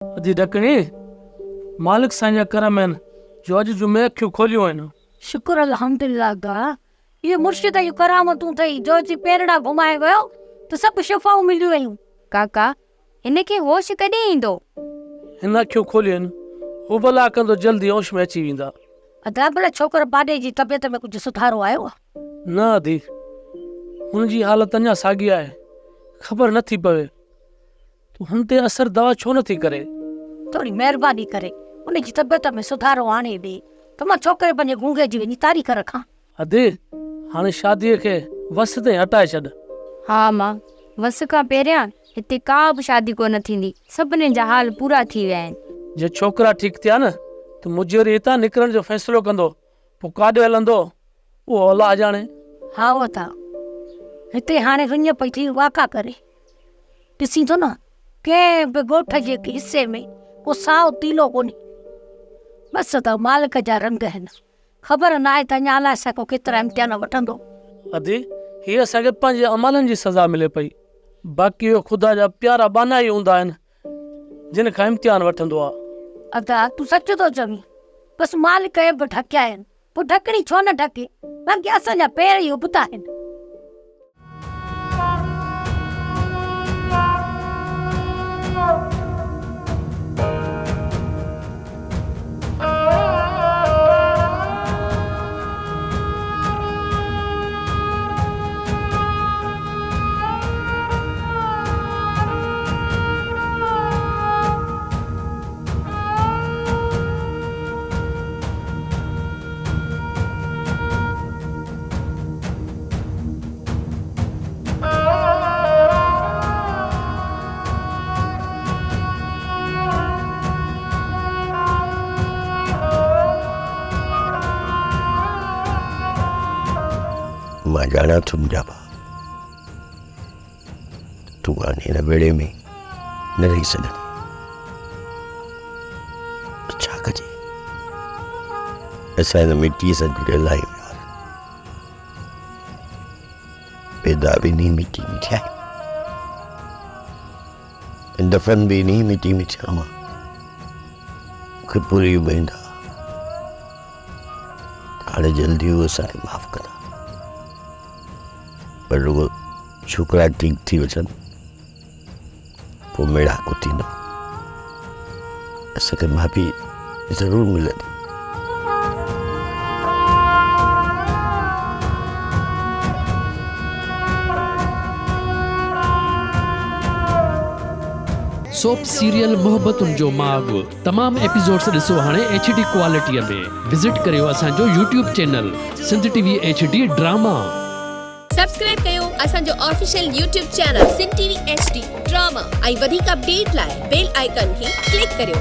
अजी डकणी मालिक साईं करम आहिनि जो अॼु जुमे अखियूं खोलियूं आहिनि। शुक्र अल्हम्दुलिल्लाह दा ये मुर्शिद जी करामतूं थई जो जी पेरड़ा घुमाए वियो त सभु शिफ़ाऊं मिलियूं आहिनि। काका हिनखे होश कॾहिं ईंदो? हिन अखियूं खोलियूं आहिनि हू भला कंदो जल्दी होश में अची वेंदा। अदा भला छोकिरो पाॾे जी तबियत में कुझु सुधारो आयो आहे? न अदी हुनजी हालत अञा साॻी आहे, ख़बर नथी पवे तूं हुन ते असर दवा छो नथी करे। थोड़ी महिरबानी करे उनजी तबियत में सुधारो आणे ॾे त मां छोकिरे पंहिंजे गूंगे जी वञी तारीख़ रखां। अदी हाणे शादीअ खे वस ताईं हटाए छॾ। हा मां वस खां पहिरियां हिते का बि शादी कोन थींदी, सभिनी जा हाल पूरा थी विया आहिनि। जे छोकिरा ठीकु थिया न त मुजोरी हितां निकिरण जो फ़ैसिलो कंदो, पोइ काॾे हलंदो उहो अलाह ॼाणे। हा उहो त हिते हाणे रुञ पई थी वाका करे ॾिसी थो न कंहिं बि ॻोठ जे हिसे में को साओ तीलो कोन्हे। बसि त मालिक जा रंग आहिनि, ख़बर न आहे त अञा अलाए असां केतिरा इम्तिहान वठंदो। अदी हीअ असांखे पंहिंजे अमलनि जी सज़ा मिले पई, बाक़ी इहो ख़ुदा जा प्यारा बाना ई हूंदा आहिनि जिन खां इम्तिहान वठंदो आहे। अदा तूं सच थो चवीं, बसि मालिक जे बि ढकिया आहिनि, पोइ ढकणी छो न ढके, बाक़ी असांजा पेर ई उबता आहिनि। मां ॼाणा थो मुंहिंजा भाउ तूं हाणे हिन वेड़े में न रही सघंदी, छा कजे। असां हिन मिटीअ सां जुड़ियल आहियूं यार, पैदा बि नी मिटी में थिया आहियूं, दफ़न बि नी मिटी में थिया मां। मूंखे पूरी उमेद आहे हाणे जल्दी उहो असांखे माफ़ कंदा, पर रुगो छोकिरा ठीक थी वञनि पोइ मेड़ाको थींदो, असांखे माफ़ी ज़रूरु मिलंदी। सोप सीरियल मोहब्बतुनि जो माग तमाम एपिसोड्स ॾिसो हाणे HD क्वालिटीअ में। विज़िट करियो असांजो YouTube channel Sindh TV HD drama. Subscribe कयो असांजो official YouTube channel Sindh TV HD drama ऐं वधीक अपडेट लाइ बेल आइकन खे क्लिक करियो।